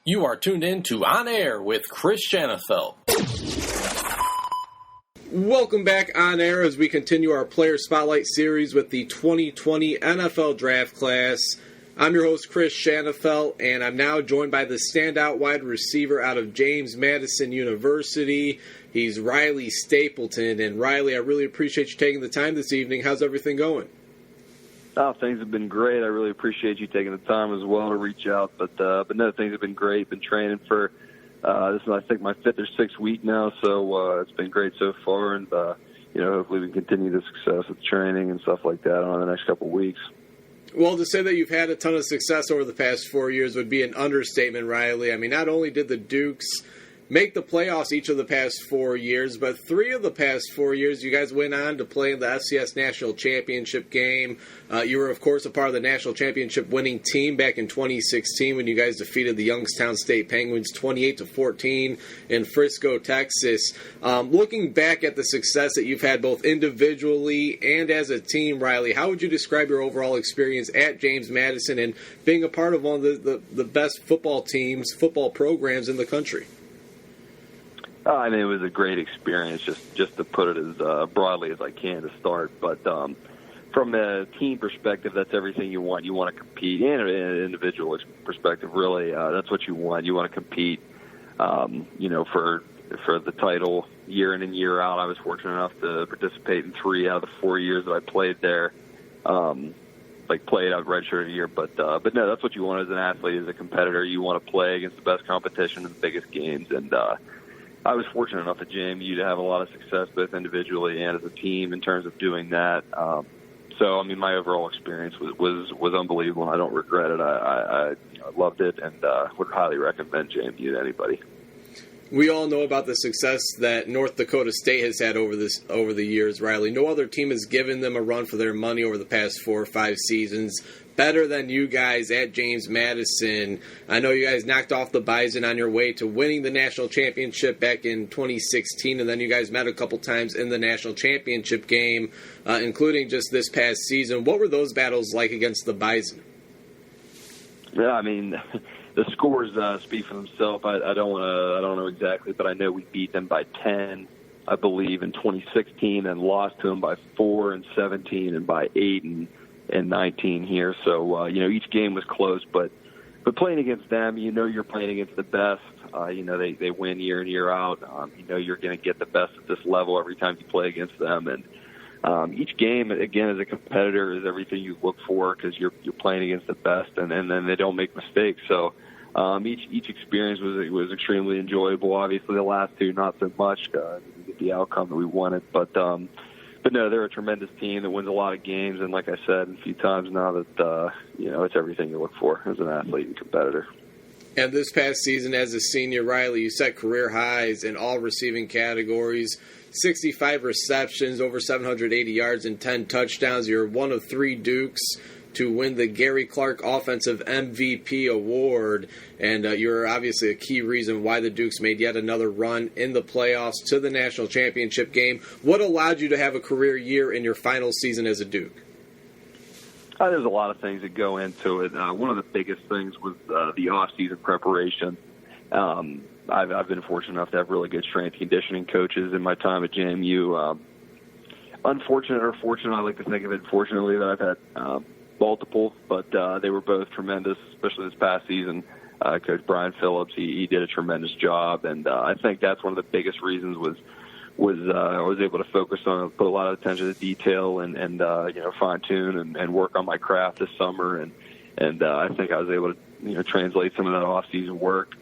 You are tuned in to On Air with Chris Shanafelt. Welcome back on air as we continue our Player Spotlight series with the 2020 NFL Draft Class. I'm your host, Chris Shanafelt, and I'm now joined by the standout wide receiver out of James Madison University. He's Riley Stapleton. And Riley, I really appreciate you taking the time this evening. How's everything going? Oh, things have been great. I really appreciate you taking the time as well to reach out. But no, things have been great. Been training for this is, I think, my fifth or sixth week now, so it's been great so far. And hopefully we can continue the success with training and stuff like that on the next couple of weeks. Well, to say that you've had a ton of success over the past 4 years would be an understatement, Riley. I mean, not only did the Dukes make the playoffs each of the past 4 years, but 3 of the past 4 years you guys went on to play in the FCS National Championship game. You were, of course, a part of the National Championship winning team back in 2016 when you guys defeated the Youngstown State Penguins 28-14 in Frisco, Texas. Looking back at the success that you've had both individually and as a team, Riley, how would you describe your overall experience at James Madison and being a part of one of the best football teams, football programs in the country? I mean, it was a great experience, just to put it as broadly as I can to start. But from a team perspective, that's everything you want. You want to compete, and an individual perspective, really, that's what you want. You want to compete, for the title year in and year out. I was fortunate enough to participate in 3 out of the 4 years that I played there. Played out redshirt a year, but no, that's what you want as an athlete, as a competitor. You want to play against the best competition in the biggest games, and I was fortunate enough at JMU to have a lot of success both individually and as a team in terms of doing that. So, I mean, my overall experience was unbelievable, and I don't regret it. I loved it and would highly recommend JMU to anybody. We all know about the success that North Dakota State has had over the years, Riley. No other team has given them a run for their money over the past 4 or 5 seasons. Better than you guys at James Madison. I know you guys knocked off the Bison on your way to winning the national championship back in 2016, and then you guys met a couple times in the national championship game, including just this past season. What were those battles like against the Bison? Yeah, I mean, the scores speak for themselves. I don't know exactly, but I know we beat them by 10, I believe, in 2016, and lost to them by 4 in 17 and by 8 and 19 here. So, each game was close, but playing against them, you're playing against the best. They win year in, year out. You're going to get the best at this level every time you play against them. And each game, again, as a competitor, is everything you look for because you're playing against the best, and then they don't make mistakes. So each experience was extremely enjoyable. Obviously, the last 2, not so much. We didn't get the outcome that we wanted, but no, they're a tremendous team that wins a lot of games, and like I said a few times now, that it's everything you look for as an athlete and competitor. And this past season, as a senior, Riley, you set career highs in all receiving categories: 65 receptions, over 780 yards, and 10 touchdowns. You're one of 3 Dukes to win the Gary Clark Offensive MVP Award, and you're obviously a key reason why the Dukes made yet another run in the playoffs to the national championship game. What allowed you to have a career year in your final season as a Duke? There's a lot of things that go into it. One of the biggest things was the off-season preparation. I've been fortunate enough to have really good strength conditioning coaches in my time at JMU. Unfortunate or fortunate, I like to think of it fortunately, that I've had multiple, but they were both tremendous, especially this past season. Coach Brian Phillips, he did a tremendous job, and I think that's one of the biggest reasons was I was able to focus on, put a lot of attention to detail and fine tune and work on my craft this summer, and I think I was able to translate some of that off season work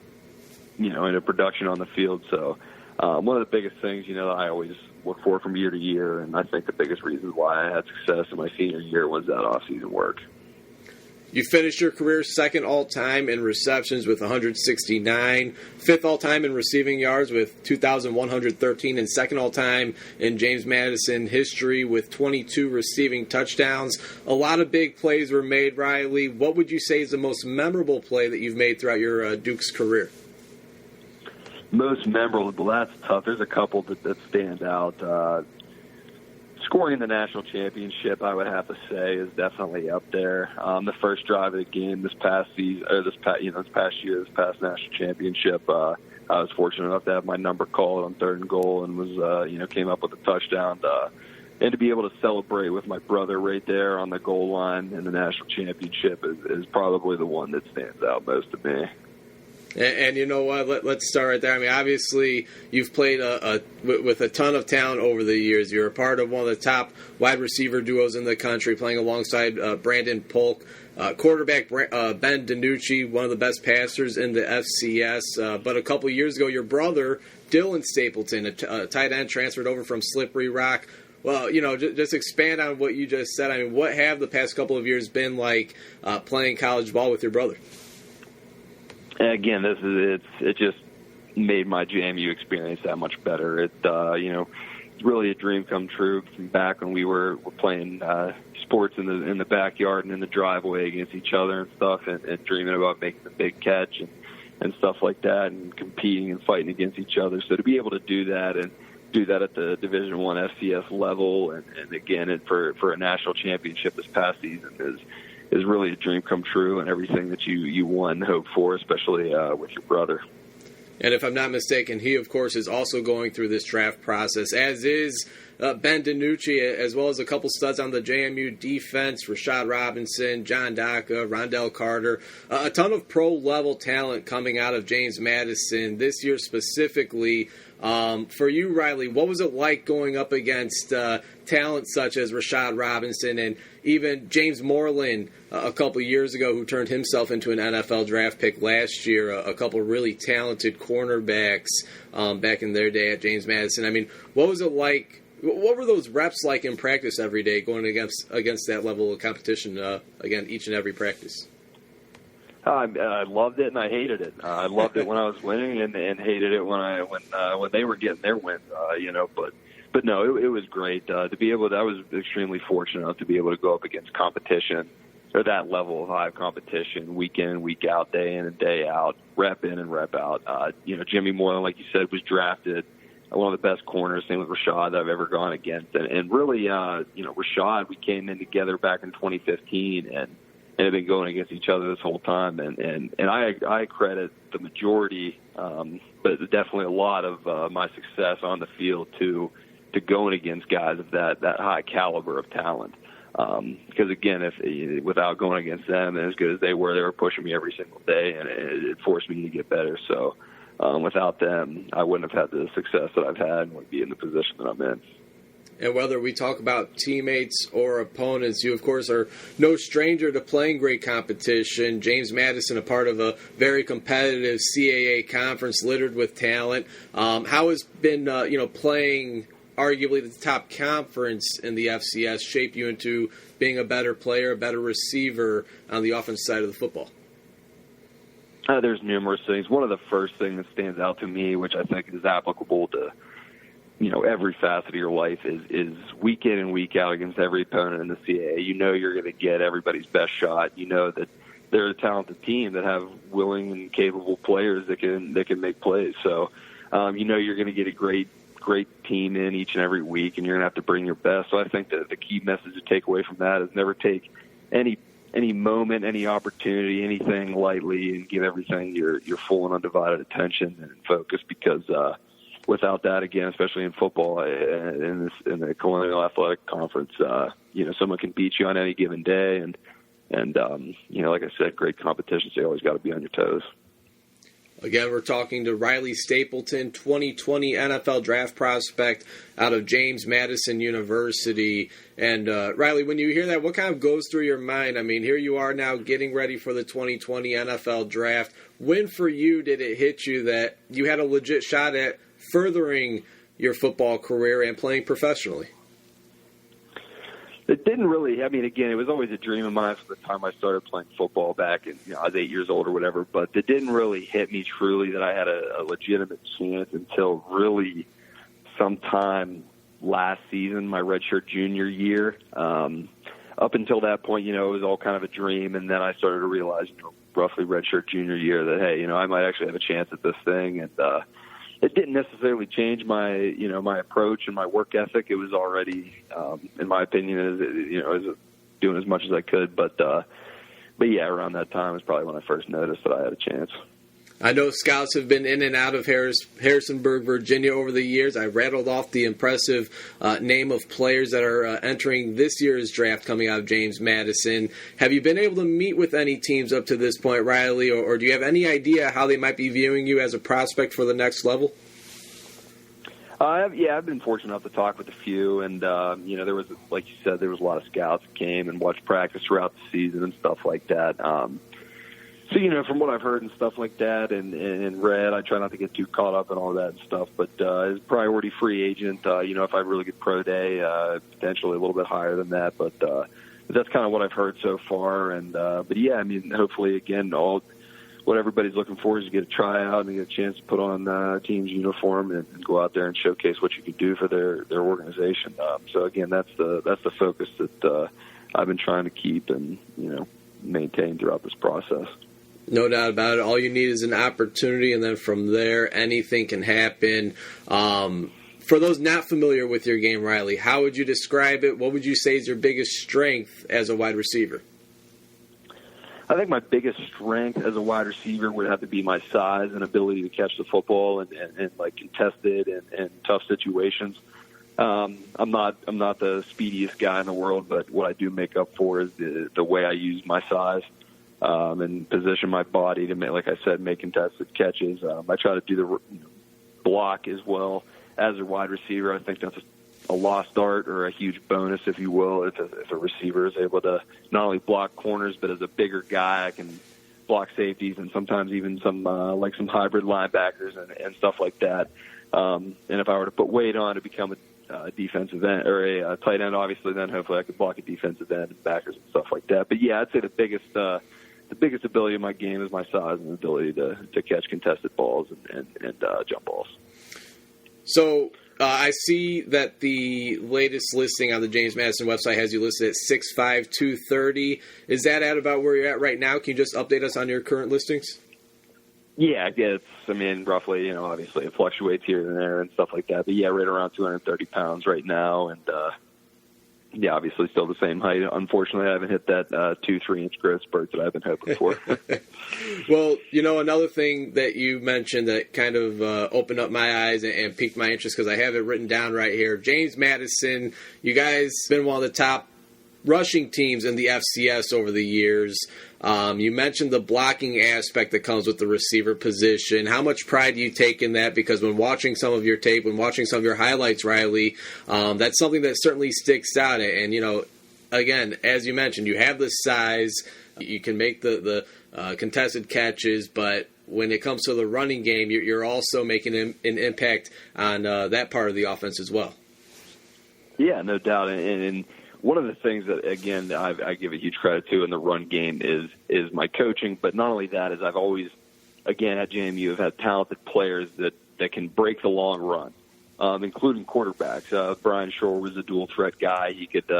into production on the field. So one of the biggest things that I always look for from year to year, and I think the biggest reason why I had success in my senior year was that off season work. You finished your career second all-time in receptions with 169, fifth all-time in receiving yards with 2,113, and second all-time in James Madison history with 22 receiving touchdowns. A lot of big plays were made, Riley. What would you say is the most memorable play that you've made throughout your Duke's career? Most memorable, that's tough. There's a couple that stand out. Scoring the national championship, I would have to say, is definitely up there. The first drive of the game this past season, or this past year, this past national championship, I was fortunate enough to have my number called on 3rd and goal, and was came up with a touchdown. And to be able to celebrate with my brother right there on the goal line in the national championship is probably the one that stands out most to me. And you know what? Let's start right there. I mean, obviously, you've played with a ton of talent over the years. You're a part of one of the top wide receiver duos in the country, playing alongside Brandon Polk. Quarterback Ben DiNucci, one of the best passers in the FCS. But a couple years ago, your brother, Dylan Stapleton, a tight end, transferred over from Slippery Rock. Well, just expand on what you just said. I mean, what have the past couple of years been like playing college ball with your brother? Again, it just made my JMU experience that much better. It's really a dream come true from back when we were playing sports in the backyard and in the driveway against each other and stuff, and dreaming about making the big catch and stuff like that, and competing and fighting against each other. So to be able to do that and do that at the Division I FCS level, and again for a national championship this past season is really a dream come true, and everything that you want and hope for, especially with your brother. And if I'm not mistaken, he, of course, is also going through this draft process, as is Ben DiNucci, as well as a couple studs on the JMU defense, Rashad Robinson, John Daka, Rondell Carter. A ton of pro-level talent coming out of James Madison this year specifically. For you, Riley, what was it like going up against talent such as Rashad Robinson and even James Moreland a couple years ago, who turned himself into an NFL draft pick last year, a couple really talented cornerbacks back in their day at James Madison? I mean, what was it like? What were those reps like in practice every day, going against that level of competition again each and every practice? I loved it and I hated it. I loved it when I was winning and hated it when they were getting their wins. But no, it was great to be able to. I was extremely fortunate enough to be able to go up against competition, or that level of high competition, week in and week out, day in and day out, rep in and rep out. Jimmy Moreland, like you said, was drafted one of the best corners, same with Rashad, that I've ever gone against. And really, Rashad, we came in together back in 2015 and have been going against each other this whole time. And I credit the majority, but definitely a lot of my success on the field to going against guys of that high caliber of talent. Because again, without going against them, and as good as they were pushing me every single day, and it forced me to get better. So without them, I wouldn't have had the success that I've had and would be in the position that I'm in. And whether we talk about teammates or opponents, you, of course, are no stranger to playing great competition. James Madison, a part of a very competitive CAA conference littered with talent. How has been, playing arguably the top conference in the FCS shape you into being a better player, a better receiver on the offensive side of the football? There's numerous things. One of the first things that stands out to me, which I think is applicable to every facet of your life, is week in and week out against every opponent in the CAA. You know you're going to get everybody's best shot. You know that they're a talented team that have willing and capable players that can make plays. So you're going to get a great team in each and every week, and you're going to have to bring your best. So I think that the key message to take away from that is never take any moment, any opportunity, anything lightly, and give everything your full and undivided attention and focus, because without that, again, especially in football, in the Colonial Athletic Conference, someone can beat you on any given day, and like I said, great competition, so you always got to be on your toes. Again, we're talking to Riley Stapleton, 2020 NFL draft prospect out of James Madison University. And Riley, when you hear that, what kind of goes through your mind? I mean, here you are now getting ready for the 2020 NFL draft. When for you did it hit you that you had a legit shot at furthering your football career and playing professionally? It didn't really. I mean, again, it was always a dream of mine from the time I started playing football back, and I was 8 years old or whatever. But it didn't really hit me truly that I had a legitimate chance until really sometime last season, my redshirt junior year. Up until that point, it was all kind of a dream, and then I started to realize, roughly redshirt junior year, that hey, I might actually have a chance at this thing, and it didn't necessarily change my my approach and my work ethic. It was already, in my opinion, as doing as much as I could. But yeah, around that time was probably when I first noticed that I had a chance. I know scouts have been in and out of Harrisonburg, Virginia over the years. I rattled off the impressive name of players that are entering this year's draft coming out of James Madison. Have you been able to meet with any teams up to this point, Riley, or do you have any idea how they might be viewing you as a prospect for the next level? I've been fortunate enough to talk with a few, and there was, like you said, there was a lot of scouts that came and watched practice throughout the season and stuff like that. So, from what I've heard and stuff like that and read, I try not to get too caught up in all that and stuff. But as a priority free agent, if I have a really good pro day, potentially a little bit higher than that. But that's kind of what I've heard so far. And but, yeah, I mean, hopefully, again, what everybody's looking for is to get a tryout and get a chance to put on a team's uniform and go out there and showcase what you can do for their organization. So, again, that's the focus that I've been trying to keep and, maintain throughout this process. No doubt about it. All you need is an opportunity, and then from there, anything can happen. For those not familiar with your game, Riley, how would you describe it? What would you say is your biggest strength as a wide receiver? I think my biggest strength as a wide receiver would have to be my size and ability to catch the football and like contested and tough situations. I'm not the speediest guy in the world, but what I do make up for is the way I use my size. And position my body to make, like I said, make contested catches. I try to do the block as well as a wide receiver. I think that's a lost art or a huge bonus, if you will, if a receiver is able to not only block corners, but as a bigger guy, I can block safeties and sometimes even some hybrid linebackers and stuff like that. And if I were to put weight on to become a defensive end or a tight end, obviously, then hopefully I could block a defensive end and backers and stuff like that. But yeah, I'd say the biggest ability of my game is my size and ability to catch contested balls and jump balls. So I see that the latest listing on the James Madison website has you listed at 6'5", 230. Is that at about where you're at right now? Can you just update us on your current listings? Yeah, roughly, obviously it fluctuates here and there and stuff like that. But, yeah, right around 230 pounds right now. And, yeah, obviously still the same height. Unfortunately, I haven't hit that 2-3-inch growth spurt that I've been hoping for. Well, another thing that you mentioned that kind of opened up my eyes and piqued my interest, because I have it written down right here. James Madison, you guys been one of the top rushing teams in the FCS over the years. You mentioned the blocking aspect that comes with the receiver position. How much pride do you take in that? Because when watching some of your tape, when watching some of your highlights, Riley, that's something that certainly sticks out. And, again, as you mentioned, you have the size. You can make the contested catches, but when it comes to the running game, you're also making an impact on that part of the offense as well. Yeah, no doubt. And one of the things that, again, I give a huge credit to in the run game is my coaching. But not only that, is I've always, again, at JMU, have had talented players that can break the long run, including quarterbacks. Brian Shore was a dual threat guy. He could,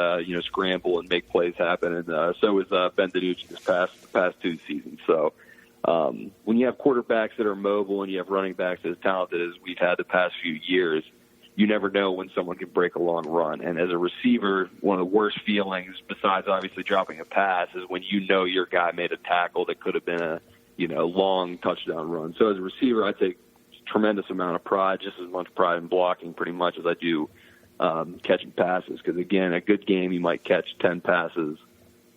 scramble and make plays happen. And so was Ben DiNucci the past two seasons. So when you have quarterbacks that are mobile and you have running backs as talented as we've had the past few years, you never know when someone can break a long run. And as a receiver, one of the worst feelings, besides obviously dropping a pass, is when your guy made a tackle that could have been a long touchdown run. So as a receiver, I take a tremendous amount of pride, just as much pride in blocking pretty much as I do catching passes. Because, again, a good game, you might catch 10 passes,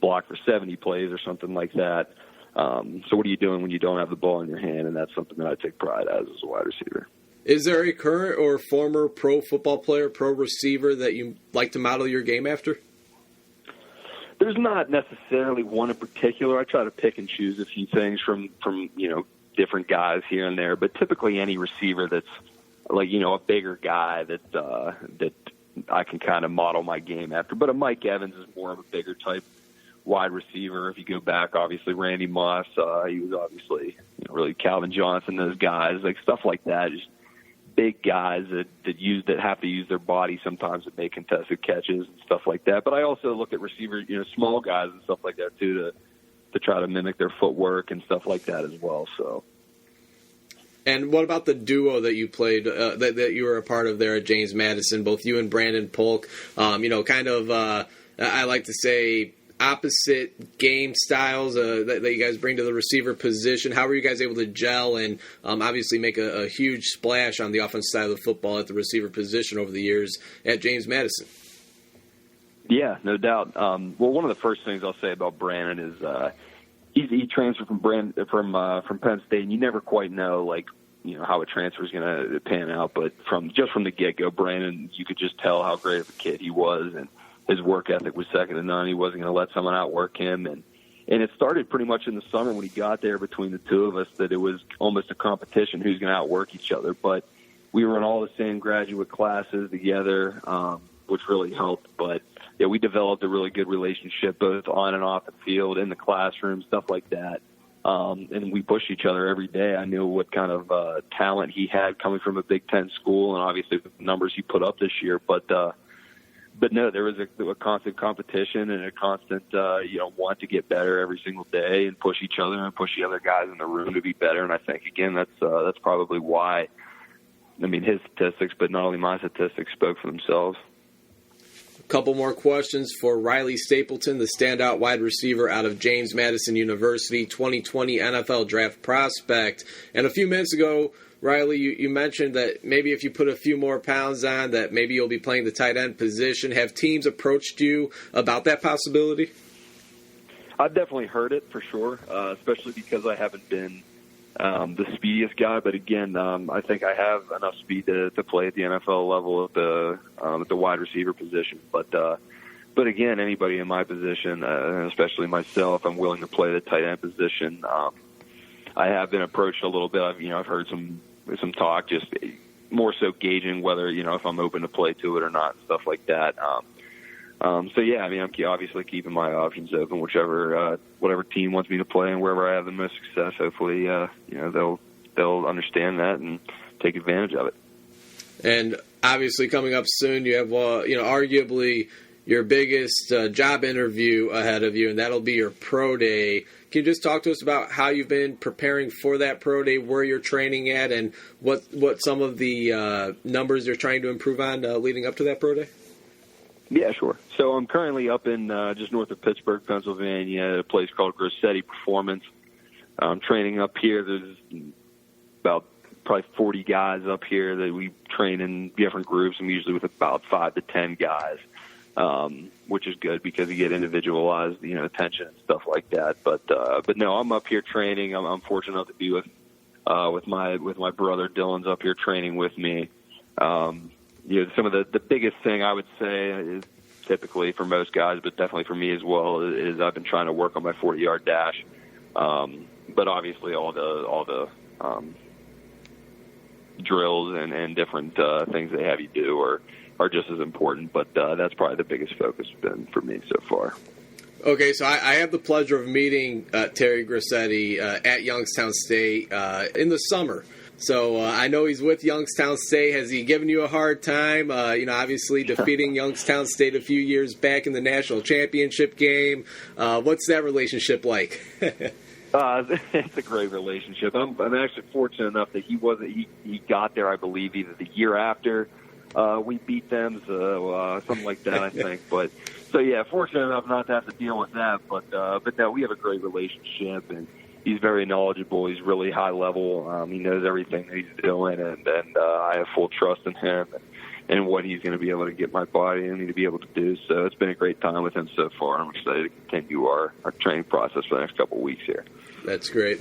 block for 70 plays or something like that. So what are you doing when you don't have the ball in your hand? And that's something that I take pride as a wide receiver. Is there a current or former pro football player, pro receiver that you like to model your game after? There's not necessarily one in particular. I try to pick and choose a few things from different guys here and there, but typically any receiver that's a bigger guy that I can kind of model my game after. But a Mike Evans is more of a bigger type wide receiver. If you go back, obviously Randy Moss, he was obviously really Calvin Johnson, those guys, stuff like that. Just big guys that have to use their body sometimes to make contested catches and stuff like that. But I also look at receivers, small guys and stuff like that too, to try to mimic their footwork and stuff like that as well. So And what about the duo that you played, that you were a part of there at James Madison, both you and Brandon Polk? I like to say opposite game styles that you guys bring to the receiver position. How were you guys able to gel and obviously make a huge splash on the offensive side of the football at the receiver position over the years at James Madison? Yeah, no doubt. Well, one of the first things I'll say about Brandon is he transferred from Penn State, and you never quite know how a transfer is going to pan out. But from the get-go, Brandon, you could just tell how great of a kid he was, and his work ethic was second to none. He wasn't going to let someone outwork him, and it started pretty much in the summer when he got there between the two of us that it was almost a competition who's going to outwork each other. But we were in all the same graduate classes together, which really helped. But yeah, we developed a really good relationship both on and off the field, in the classroom, stuff like that. And we pushed each other every day. I knew what kind of talent he had coming from a Big Ten school, and obviously the numbers he put up this year. But no, there was a constant competition and a constant, want to get better every single day and push each other and push the other guys in the room to be better. And I think, again, that's probably why. I mean, his statistics, but not only my statistics, spoke for themselves. A couple more questions for Riley Stapleton, the standout wide receiver out of James Madison University, 2020 NFL draft prospect. And a few minutes ago, Riley, you mentioned that maybe if you put a few more pounds on, that maybe you'll be playing the tight end position. Have teams approached you about that possibility? I've definitely heard it for sure, especially because I haven't been the speediest guy. But again, I think I have enough speed to play at the NFL level at the wide receiver position. But again, anybody in my position, especially myself, I'm willing to play the tight end position. I have been approached a little bit. I've heard some talk, just more so gauging whether, if I'm open to play to it or not, and stuff like that. So yeah, I mean, I'm obviously keeping my options open, whatever team wants me to play and wherever I have the most success. Hopefully, they'll understand that and take advantage of it. And obviously, coming up soon, you have arguably your biggest job interview ahead of you, and that'll be your pro day. Can you just talk to us about how you've been preparing for that pro day, where you're training at, and what some of the numbers you're trying to improve on leading up to that pro day? Yeah, sure. So I'm currently up in just north of Pittsburgh, Pennsylvania, at a place called Grisanti Performance. I'm training up here. There's about probably 40 guys up here that we train in different groups. I'm usually with about 5 to 10 guys, which is good because you get individualized, attention and stuff like that. But no, I'm up here training. I'm fortunate enough to be with my brother Dylan's up here training with me. Some of the biggest thing I would say is typically for most guys, but definitely for me as well, is I've been trying to work on my 40-yard dash. But obviously all the drills and different things they have you do are just as important. But that's probably the biggest focus been for me so far. Okay, so I have the pleasure of meeting Terry Grisanti at Youngstown State in the summer. So I know he's with Youngstown State. Has he given you a hard time? Obviously defeating Youngstown State a few years back in the national championship game. What's that relationship like? It's a great relationship. I'm actually fortunate enough that he got there, I believe, either the year after we beat them, so something like that, I think. But so yeah, fortunate enough not to have to deal with that. But no, we have a great relationship, and he's very knowledgeable. He's really high level. He knows everything that he's doing, and I have full trust in him and what he's going to be able to get my body and me to be able to do. So it's been a great time with him so far. I'm excited to continue our training process for the next couple of weeks here. That's great.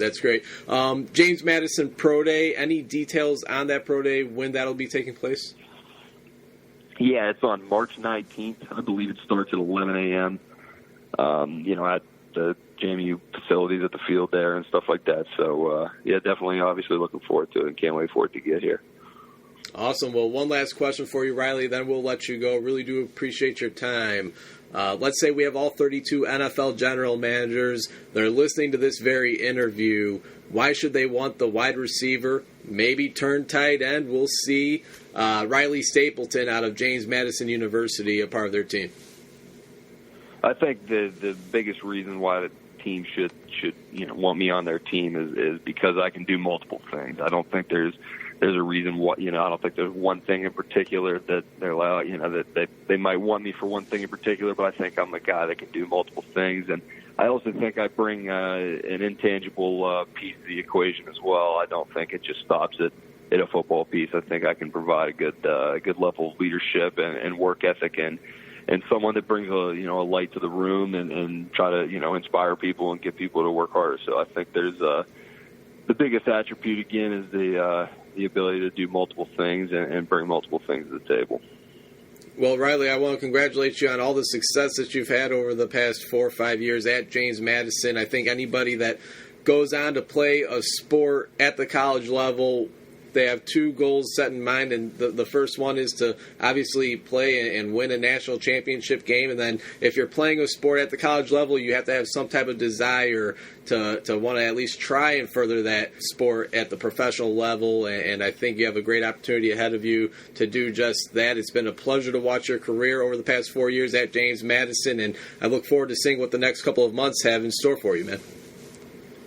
James Madison Pro Day, any details on that Pro Day, when that'll be taking place? Yeah, it's on March 19th. I believe it starts at 11 a.m., at the JMU facilities at the field there and stuff like that. So, yeah, definitely obviously looking forward to it and can't wait for it to get here. Awesome. Well, one last question for you, Riley, then we'll let you go. Really do appreciate your time. Let's say we have all 32 NFL general managers. They're listening to this very interview. Why should they want the wide receiver, maybe turn tight end? We'll see. Riley Stapleton out of James Madison University, a part of their team. I think the biggest reason why the team should should want me on their team is because I can do multiple things. I don't think there's a reason what I don't think there's one thing in particular that they're allowed, that they might want me for one thing in particular, but I think I'm a guy that can do multiple things. And I also think I bring an intangible piece to the equation as well. I don't think it just stops at a football piece. I think I can provide a good level of leadership and work ethic and someone that brings a light to the room and try to inspire people and get people to work harder. So I think there's the biggest attribute again is the ability to do multiple things and bring multiple things to the table. Well, Riley, I want to congratulate you on all the success that you've had over the past 4 or 5 years at James Madison. I think anybody that goes on to play a sport at the college level, they have 2 goals set in mind, and the first one is to obviously play and win a national championship game. And then if you're playing a sport at the college level, you have to have some type of desire to want to at least try and further that sport at the professional level. And I think you have a great opportunity ahead of you to do just that. It's been a pleasure to watch your career over the past 4 years at James Madison, and I look forward to seeing what the next couple of months have in store for you, man.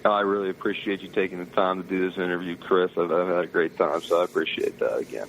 I really appreciate you taking the time to do this interview, Chris. I've had a great time, so I appreciate that again.